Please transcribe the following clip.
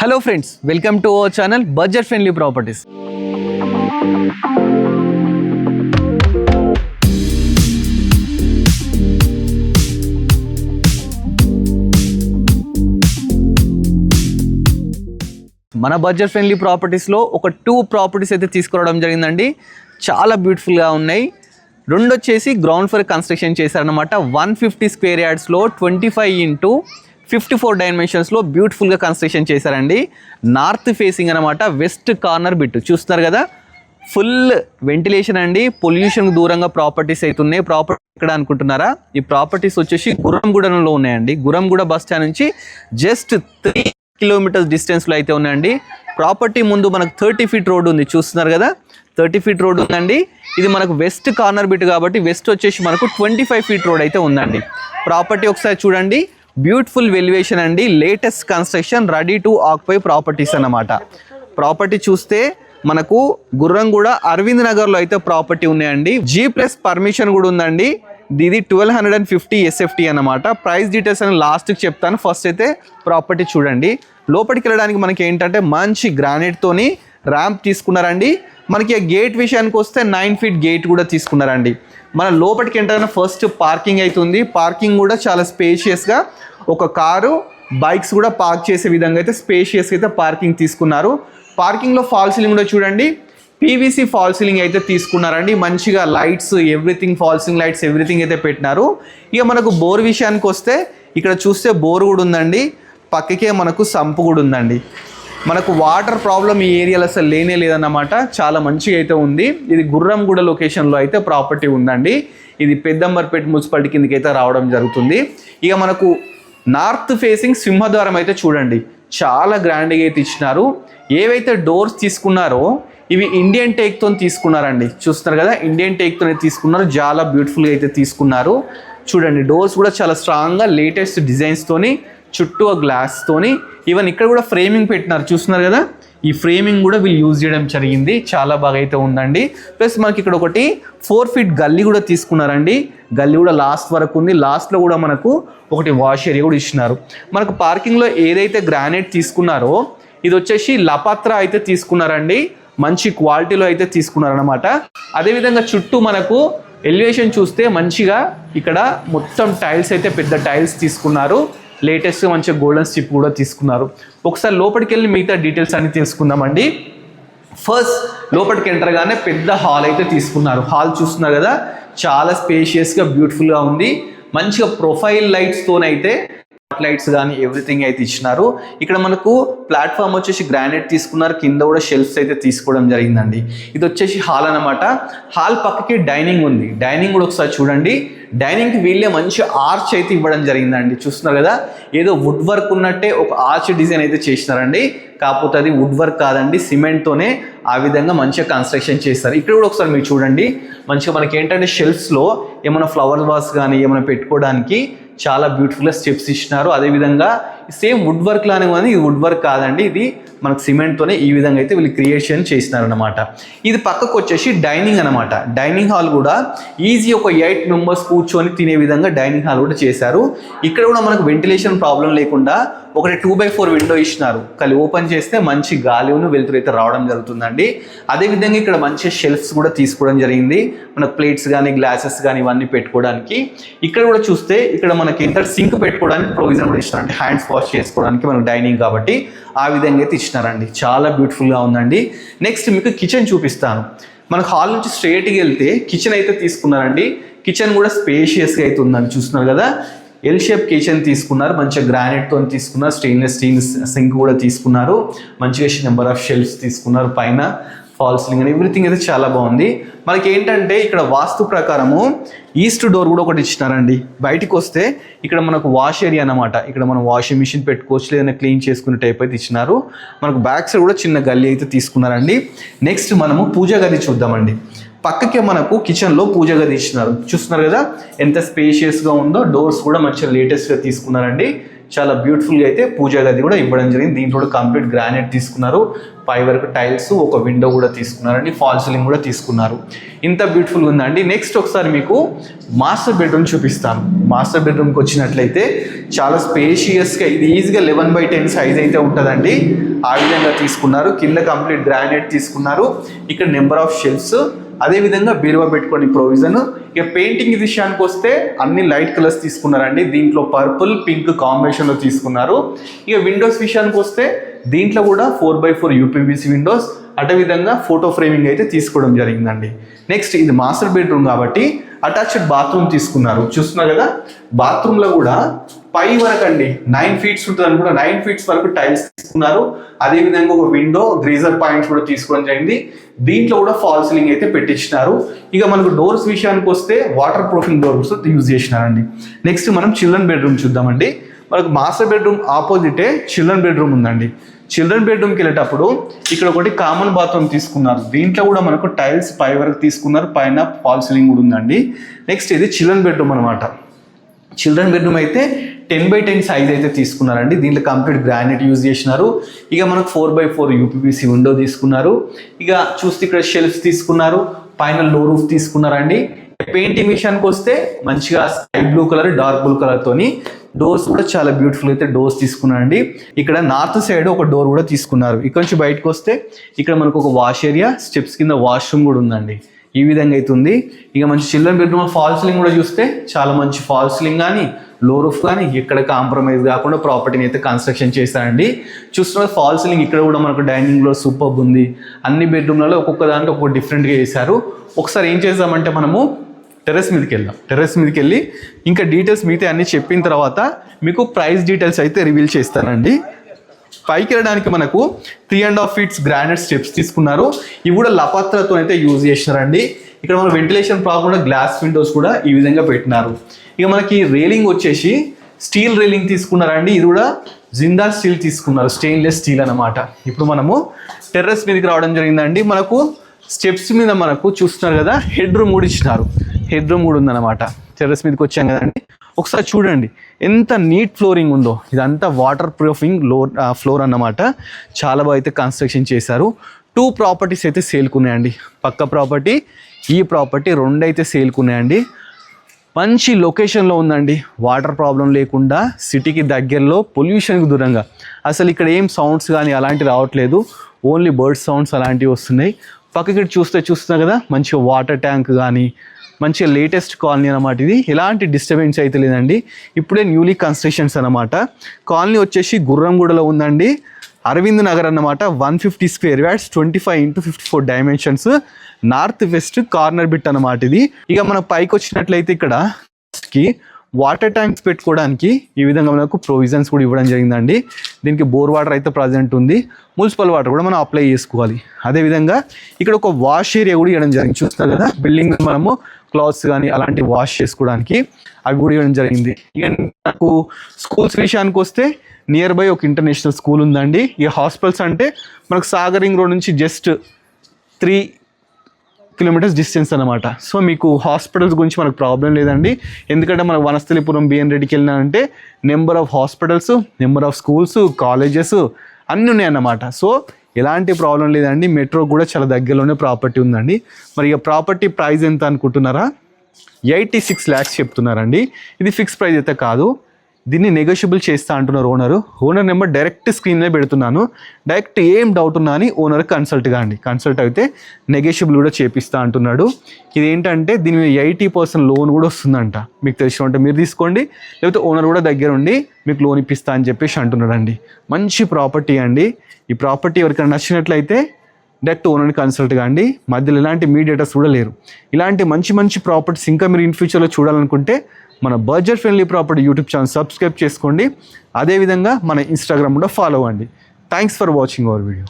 Hello friends, welcome to our channel budget friendly properties. మన budget friendly ప్రాపర్టీస్లో ఒక 2 properties అయితే తీసుకురావడం జరిగిందండి. చాలా బ్యూటిఫుల్గా ఉన్నాయి. రెండు వచ్చేసి గ్రౌండ్ ఫ్లోర్ కన్స్ట్రక్షన్ చేశారనమాట. 150 స్క్వేర్ యార్డ్స్లో 25x54 డైమెన్షన్స్లో బ్యూటిఫుల్గా కన్స్ట్రక్షన్ చేశారండి. నార్త్ ఫేసింగ్ అనమాట. వెస్ట్ కార్నర్ బిట్ చూస్తున్నారు కదా, ఫుల్ వెంటిలేషన్ అండి. పొల్యూషన్కి దూరంగా ప్రాపర్టీస్ అయితే ఉన్నాయి. ప్రాపర్టీ ఎక్కడ అనుకుంటున్నారా? ఈ ప్రాపర్టీస్ వచ్చేసి గుర్రంగూడలో ఉన్నాయండి. గుర్రంగూడ బస్ స్టాండ్ నుంచి జస్ట్ 3 కిలోమీటర్స్ డిస్టెన్స్లో అయితే ఉన్నాయండి. ప్రాపర్టీ ముందు మనకు 30 ఫీట్ రోడ్ ఉంది, చూస్తున్నారు కదా, 30 ఫీట్ రోడ్ ఉందండి. ఇది మనకు వెస్ట్ కార్నర్ బిట్ కాబట్టి వెస్ట్ వచ్చేసి మనకు 25 ఫీట్ రోడ్ అయితే ఉందండి. ప్రాపర్టీ ఒకసారి చూడండి, బ్యూటిఫుల్ వెల్యువేషన్ అండి. Latest construction, ready to occupy properties అన్నమాట. ప్రాపర్టీ చూస్తే మనకు గుర్రంగూడ అరవింద్ నగర్లో అయితే ప్రాపర్టీ ఉన్నాయండి. G+ పర్మిషన్ కూడా ఉందండి. ఇది 1250 SFT అన్నమాట. ప్రైస్ డీటెయిల్స్ అని లాస్ట్కి చెప్తాను. ఫస్ట్ అయితే ప్రాపర్టీ చూడండి. లోపలికి వెళ్ళడానికి మనకి ఏంటంటే మంచి గ్రానైట్తోని ర్యాంప్ తీసుకున్నారండి. మనకి గేట్ విషయానికి వస్తే 9 ఫీట్ గేట్ కూడా తీసుకున్నారండి. మన లోపలికి ఏంటంటే ఫస్ట్ పార్కింగ్ అవుతుంది. పార్కింగ్ కూడా చాలా స్పేషియస్గా, ఒక కారు బైక్స్ కూడా పార్క్ చేసే విధంగా అయితే స్పేషియస్గా అయితే పార్కింగ్ తీసుకున్నారు. పార్కింగ్లో ఫాల్ సీలింగ్ కూడా చూడండి, PVC ఫాల్ సీలింగ్ అయితే తీసుకున్నారండి. మంచిగా lights, everything, fall ceiling lights everything అయితే పెట్టినారు. ఇక మనకు బోర్ విషయానికి వస్తే ఇక్కడ చూస్తే బోర్ కూడా ఉందండి. పక్కకే మనకు సంపు కూడా ఉందండి. మనకు వాటర్ ప్రాబ్లం ఈ ఏరియాలో అసలు లేనే లేదన్నమాట. చాలా మంచిగా అయితే ఉంది. ఇది గుర్రంగూడ లొకేషన్లో అయితే ప్రాపర్టీ ఉందండి. ఇది పెద్దంబర్పేట మున్సిపాలిటీ కిందకి అయితే రావడం జరుగుతుంది. ఇక మనకు నార్త్ ఫేసింగ్ సింహద్వారం అయితే చూడండి, చాలా గ్రాండ్గా అయితే ఇచ్చినారు. ఏవైతే డోర్స్ తీసుకున్నారో ఇవి ఇండియన్ టేక్తో తీసుకున్నారండి. చూస్తున్నారు కదా, ఇండియన్ టేక్తో తీసుకున్నారు. చాలా బ్యూటిఫుల్గా అయితే తీసుకున్నారు. చూడండి, డోర్స్ కూడా చాలా స్ట్రాంగ్గా లేటెస్ట్ డిజైన్స్తోని, చుట్టూ గ్లాస్తోని, ఈవెన్ ఇక్కడ కూడా ఫ్రేమింగ్ పెట్టినారు. చూస్తున్నారు కదా, ఈ ఫ్రేమింగ్ కూడా వీళ్ళు యూజ్ చేయడం జరిగింది. చాలా బాగా అయితే ఉందండి. ప్లస్ మనకి ఇక్కడ ఒకటి 4 ఫీట్ గల్లీ కూడా తీసుకున్నారండి. గల్లీ కూడా లాస్ట్ వరకు ఉంది. లాస్ట్లో కూడా మనకు ఒకటి వాష్ ఏరియా కూడా ఇచ్చినారు. మనకు పార్కింగ్లో ఏదైతే గ్రానైట్ తీసుకున్నారో ఇది వచ్చేసి లపాత్రా అయితే తీసుకున్నారండి. మంచి క్వాలిటీలో అయితే తీసుకున్నారనమాట. అదేవిధంగా చుట్టూ మనకు ఎలివేషన్ చూస్తే మంచిగా ఇక్కడ మొత్తం టైల్స్ అయితే పెద్ద టైల్స్ తీసుకున్నారు. లేటెస్ట్గా మంచిగా గోల్డెన్ స్ట్రిప్ కూడా తీసుకున్నారు. ఒకసారి లోపలికి వెళ్ళి మిగతా డీటెయిల్స్ అన్ని తెలుసుకుందామండి. ఫస్ట్ లోపలికి ఎంటర్గానే పెద్ద హాల్ అయితే తీసుకున్నారు. హాల్ చూస్తున్నారు కదా, చాలా స్పేషియస్గా బ్యూటిఫుల్గా ఉంది. మంచిగా ప్రొఫైల్ లైట్స్తోనైతే లైట్స్ కానీ ఎవ్రీథింగ్ అయితే ఇచ్చినారు. ఇక్కడ మనకు ప్లాట్ఫామ్ వచ్చేసి గ్రానైట్ తీసుకున్నారు. కింద కూడా షెల్ఫ్స్ అయితే తీసుకోవడం జరిగిందండి. ఇది వచ్చేసి హాల్ అనమాట. హాల్ పక్కకి డైనింగ్ ఉంది. డైనింగ్ కూడా ఒకసారి చూడండి. డైనింగ్కి వీళ్ళే మంచి ఆర్చ్ అయితే ఇవ్వడం జరిగిందండి. చూస్తున్నారు కదా, ఏదో వుడ్ వర్క్ ఉన్నట్టే ఒక ఆర్చ్ డిజైన్ అయితే చేసినారండి. కాకపోతే అది వుడ్ వర్క్ కాదండి, సిమెంట్తోనే ఆ విధంగా మంచిగా కన్స్ట్రక్షన్ చేస్తారు. ఇక్కడ కూడా ఒకసారి మీరు చూడండి, మంచిగా మనకి ఏంటంటే షెల్ఫ్స్లో ఏమైనా ఫ్లవర్ వాస్ కానీ ఏమైనా పెట్టుకోవడానికి చాలా బ్యూటిఫుల్గా స్టెప్స్ ఇచ్చినారు. అదేవిధంగా సేమ్ వుడ్ వర్క్ లానే కానీ ఇది వుడ్ వర్క్ కాదండి, ఇది మనకు సిమెంట్తోనే ఈ విధంగా అయితే వీళ్ళు క్రియేషన్ చేసినారనమాట. ఇది పక్కకు వచ్చేసి డైనింగ్ అనమాట. డైనింగ్ హాల్ కూడా ఈజీ ఒక 8 మెంబర్స్ కూర్చొని తినే విధంగా డైనింగ్ హాల్ కూడా చేశారు. ఇక్కడ కూడా మనకు వెంటిలేషన్ ప్రాబ్లం లేకుండా ఒకటి 2x4 విండో ఇచ్చినారు. కలి ఓపెన్ చేస్తే మంచి గాలిను వెలుతురు అయితే రావడం జరుగుతుందండి. అదేవిధంగా ఇక్కడ మంచి షెల్ఫ్స్ కూడా తీసుకోవడం జరిగింది. మనకు ప్లేట్స్ కానీ గ్లాసెస్ కానీ ఇవన్నీ పెట్టుకోవడానికి. ఇక్కడ కూడా చూస్తే ఇక్కడ మనకి ఇంటర్ సింక్ పెట్టుకోవడానికి ప్రొవిజన్ కూడా ఇచ్చినారు. అంటే హ్యాండ్స్ వాష్ చేసుకోవడానికి మనకు డైనింగ్ కాబట్టి ఆ విధంగా అయితే ఇచ్చినారండి. చాలా బ్యూటిఫుల్గా ఉందండి. నెక్స్ట్ మీకు కిచెన్ చూపిస్తాను. మనకు హాల్ నుంచి స్ట్రైట్గా వెళ్తే కిచెన్ అయితే తీసుకున్నారండి. కిచెన్ కూడా స్పేషియస్గా అయితే ఉందండి. చూస్తున్నారు కదా, ఎల్ షేప్ కిచెన్ తీసుకున్నారు. మంచిగా గ్రానైట్తో తీసుకున్నారు. స్టెయిన్లెస్ స్టీల్ సింక్ కూడా తీసుకున్నారు. మంచిగా నెంబర్ ఆఫ్ షెల్ఫ్స్ తీసుకున్నారు. పైన ఫాల్ సీలింగ్ అని ఎవ్రీథింగ్ అయితే చాలా బాగుంది. మనకి ఏంటంటే ఇక్కడ వాస్తు ప్రకారము ఈస్ట్ డోర్ కూడా ఒకటి ఇచ్చినారండి. బయటికి వస్తే ఇక్కడ మనకు వాష్ ఏరియా అనమాట. ఇక్కడ మనం వాషింగ్ మిషన్ పెట్టుకోవచ్చు, లేదన్నా క్లీన్ చేసుకునే టైప్ అయితే ఇచ్చినారు. మనకు బ్యాక్ సైడ్ కూడా చిన్న గల్లీ అయితే తీసుకున్నారండి. నెక్స్ట్ మనము పూజ గది చూద్దామండి. పక్కకే మనకు కిచెన్లో పూజ గది ఇచ్చినారు. చూస్తున్నారు కదా ఎంత స్పేషియస్గా ఉందో. డోర్స్ కూడా మంచిగా లేటెస్ట్గా తీసుకున్నారండి. చాలా బ్యూటిఫుల్గా అయితే పూజా గది కూడా ఇవ్వడం జరిగింది. దీంట్లో కంప్లీట్ గ్రానైట్ తీసుకున్నారు, పై వరకు టైల్స్, ఒక విండో కూడా తీసుకున్నారండి, ఫాల్ సీలింగ్ కూడా తీసుకున్నారు. ఇంత బ్యూటిఫుల్గా ఉందండి. నెక్స్ట్ ఒకసారి మీకు మాస్టర్ బెడ్రూమ్ చూపిస్తాను. మాస్టర్ బెడ్రూమ్కి వచ్చినట్లయితే చాలా స్పేషియస్గా, ఇది ఈజీగా 11/10 సైజ్ అయితే ఉంటుందండి. ఆ విధంగా తీసుకున్నారు. కింద కంప్లీట్ గ్రానైట్ తీసుకున్నారు. ఇక్కడ నెంబర్ ఆఫ్ షెల్ఫ్స్, అదేవిధంగా బీరువా పెట్టుకొని ప్రొవిజన్. ఇక పెయింటింగ్ విషయానికి వస్తే అన్ని లైట్ కలర్స్ తీసుకున్నారండి. దీంట్లో పర్పుల్, పింక్ కాంబినేషన్లో తీసుకున్నారు. ఇక విండోస్ విషయానికి వస్తే దీంట్లో కూడా 4x4 యూపీవీసీ విండోస్, అదేవిధంగా ఫోటో ఫ్రేమింగ్ అయితే తీసుకోవడం జరిగిందండి. నెక్స్ట్ ఇది మాస్టర్ బెడ్రూమ్ కాబట్టి అటాచ్డ్ బాత్రూమ్ తీసుకున్నారు. చూస్తున్నారు కదా, బాత్రూంలో కూడా పై వరకు అండి 9 ఫీట్స్ ఉంటుంది అనుకుంటా, 9 ఫీట్స్ వరకు టైల్స్ తీసుకున్నారు. అదేవిధంగా ఒక విండో, గ్రీజర్ పాయింట్స్ కూడా తీసుకోవడం జరిగింది. దీంట్లో కూడా ఫాల్ సీలింగ్ అయితే పెట్టించినారు. ఇక మనకు డోర్స్ విషయానికి వస్తే వాటర్ ప్రూఫింగ్ డోర్స్ యూజ్ చేసినారండి. నెక్స్ట్ మనం చిల్డ్రన్ బెడ్రూమ్ చూద్దామండి. మనకు మాస్టర్ బెడ్రూమ్ ఆపోజిటే చిల్డ్రన్ బెడ్రూమ్ ఉందండి. చిల్డ్రన్ బెడ్రూమ్కి వెళ్ళేటప్పుడు ఇక్కడ ఒకటి కామన్ బాత్రూమ్ తీసుకున్నారు. దీంట్లో కూడా మనకు టైల్స్ పై వరకు తీసుకున్నారు, పైన ఫాల్ సీలింగ్ కూడా ఉందండి. నెక్స్ట్ ఇది చిల్డ్రన్ బెడ్రూమ్ అనమాట. చిల్డ్రన్ బెడ్రూమ్ అయితే 10x10 సైజ్ అయితే తీసుకున్నారండి. దీంట్లో కంప్లీట్ గ్రానైట్ యూజ్ చేసినారు. ఇక మనకు 4x4 యూపీవీసీ విండో తీసుకున్నారు. ఇక చూస్తే ఇక్కడ షెల్ఫ్స్ తీసుకున్నారు, పైన లో రూఫ్ తీసుకున్నారండి. పెయింటింగ్ విషయానికి వస్తే మంచిగా sky blue colour, dark blue colour తోని డోర్స్ కూడా చాలా బ్యూటిఫుల్ అయితే డోర్స్ తీసుకున్నారండి. ఇక్కడ నార్త్ సైడ్ ఒక డోర్ కూడా తీసుకున్నారు. ఇక్కడ నుంచి బయటకు వస్తే ఇక్కడ మనకు ఒక వాష్ ఏరియా, స్టెప్స్ కింద వాష్రూమ్ కూడా ఉందండి. ఈ విధంగా అయితే ఉంది. ఇక మంచి చిల్డ్రన్ బెడ్రూమ్ ఫాల్ సీలింగ్ కూడా చూస్తే చాలా మంచి ఫాల్ సీలింగ్ కానీ, లో రూఫ్ కానీ ఎక్కడ కాంప్రమైజ్ కాకుండా ప్రాపర్టీని అయితే కన్స్ట్రక్షన్ చేశారండి. చూస్తున్న ఫాల్ సీలింగ్ ఇక్కడ కూడా మనకు డైనింగ్లో సూపర్ ఉంది. అన్ని బెడ్రూమ్లలో ఒక్కొక్క దాంట్లో ఒక్కొక్క డిఫరెంట్గా చేశారు. ఒకసారి ఏం చేద్దామంటే మనము టెర్రస్ మీదకి వెళ్దాం. టెర్రస్ మీదకి వెళ్ళి ఇంకా డీటెయిల్స్ మిగతా అన్ని చెప్పిన తర్వాత మీకు ప్రైస్ డీటెయిల్స్ అయితే రివీల్ చేస్తానండి. పైకి వెళ్ళడానికి మనకు 3.5 ఫీట్స్ గ్రానైట్ స్టెప్స్ తీసుకున్నారు. ఇవి కూడా లపత్రతో అయితే యూజ్ చేసినారండి. ఇక్కడ మన వెంటిలేషన్ ప్రాబ్లం గ్లాస్ విండోస్ కూడా ఈ విధంగా పెట్టినారు. ఇక మనకి రేలింగ్ వచ్చేసి స్టీల్ రేలింగ్ తీసుకున్నారండి. ఇది కూడా జిందాల్ స్టీల్ తీసుకున్నారు, స్టెయిన్లెస్ స్టీల్ అనమాట. ఇప్పుడు మనము టెర్రస్ మీదకి రావడం జరిగిందండి. మనకు స్టెప్స్ మీద మనకు చూస్తున్నారు కదా, హెడ్ రూమ్ కూడా ఇచ్చినారు. హెడ్ రూమ్ కూడా ఉందన్నమాట. టెర్రస్ మీదకి వచ్చాం కదండి, ఒకసారి చూడండి ఎంత నీట్ ఫ్లోరింగ్ ఉందో. ఇదంతా వాటర్ ప్రూఫింగ్ ఫ్లోర్ అన్నమాట. చాలా బాగా అయితే కన్స్ట్రక్షన్ చేశారు. 2 ప్రాపర్టీస్ అయితే సేల్కున్నాయండి. పక్క ప్రాపర్టీ, ఈ ప్రాపర్టీ 2 అయితే సేల్కున్నాయండి. మంచి లొకేషన్లో ఉందండి. వాటర్ ప్రాబ్లం లేకుండా, సిటీకి దగ్గరలో, పొల్యూషన్కి దూరంగా. అసలు ఇక్కడ ఏం సౌండ్స్ కానీ అలాంటివి రావట్లేదు. ఓన్లీ బర్డ్ సౌండ్స్ అలాంటివి వస్తున్నాయి. పక్కకి చూస్తున్నా కదా, మంచిగా వాటర్ ట్యాంక్ కానీ, మంచిగా లేటెస్ట్ కాలనీ అనమాట. ఇది ఎలాంటి డిస్టర్బెన్స్ అయితే లేదండి. ఇప్పుడే న్యూలీ కన్స్ట్రక్షన్స్ అనమాట. కాలనీ వచ్చేసి గుర్రంగూడలో ఉందండి. అరవింద్ నగర్ అన్నమాట. 150 square yards, 25x54 dimensions, north west corner bit అనమాట ఇది. ఇక మన పైకి వచ్చినట్లయితే ఇక్కడ వాటర్ ట్యాంక్స్ పెట్టుకోవడానికి ఈ విధంగా మనకు ప్రొవిజన్స్ కూడా ఇవ్వడం జరిగిందండి. దీనికి బోర్ వాటర్ అయితే ప్రజెంట్ ఉంది, మున్సిపల్ వాటర్ కూడా మనం అప్లై చేసుకోవాలి. అదేవిధంగా ఇక్కడ ఒక వాష్ ఏరియా కూడా ఇవ్వడం జరిగింది. చూస్తారు కదా, బిల్డింగ్ మనము క్లాత్స్ కానీ అలాంటి వాష్ చేసుకోవడానికి అవి కూడా ఇవ్వడం జరిగింది. ఇక నాకు స్కూల్స్ విషయానికి వస్తే నియర్ బై ఒక ఇంటర్నేషనల్ స్కూల్ ఉందండి. ఇక హాస్పిటల్స్ అంటే మనకు సాగర్ రింగ్ రోడ్ నుంచి జస్ట్ 3 కిలోమీటర్స్ డిస్టెన్స్ అనమాట. సో మీకు హాస్పిటల్స్ గురించి మనకు ప్రాబ్లం లేదండి. ఎందుకంటే మనకు వనస్థలిపురం బిఎన్ రెడ్డికి వెళ్ళినామంటే number of hospitals, number of schools, colleges అన్నీ ఉన్నాయన్నమాట. సో ఎలాంటి ప్రాబ్లం లేదండి. మెట్రో కూడా చాలా దగ్గరలోనే ప్రాపర్టీ ఉందండి. మరి ఇక ప్రాపర్టీ ప్రైస్ ఎంత అనుకుంటున్నారా? 86 lakhs చెప్తున్నారండి. ఇది ఫిక్స్ ప్రైస్ అయితే కాదు, దీన్ని నెగోషియబుల్ చేస్తా అంటున్నారు ఓనర్ నెంబర్ డైరెక్ట్ స్క్రీన్లో పెడుతున్నాను. డైరెక్ట్ ఏం డౌట్ ఉన్నా అని ఓనర్ కన్సల్ట్ కాండి. కన్సల్ట్ అయితే నెగోషియబుల్ కూడా చేపిస్తా అంటున్నాడు. ఇదేంటంటే దీని మీద 80% లోన్ కూడా వస్తుందంట. మీకు తెలిసిన ఉంటే మీరు తీసుకోండి, లేకపోతే ఓనర్ కూడా దగ్గర ఉండి మీకు లోన్ ఇప్పిస్తా అని చెప్పేసి అంటున్నాడండి. మంచి ప్రాపర్టీ అండి. ఈ ప్రాపర్టీ ఎవరికైనా నచ్చినట్లయితే డైరెక్ట్ ఓనర్ని కన్సల్ట్ కాండి. మధ్యలో ఎలాంటి మీడియేటర్స్ కూడా లేరు. ఇలాంటి మంచి మంచి ప్రాపర్టీస్ ఇంకా మీరు ఇన్ ఫ్యూచర్లో చూడాలనుకుంటే మన budget friendly property YouTube channel subscribe చేసుకోండి. అదేవిధంగా మన ఇన్స్టాగ్రామ్ కూడా ఫాలో అవ్వండి. Thanks for watching our video.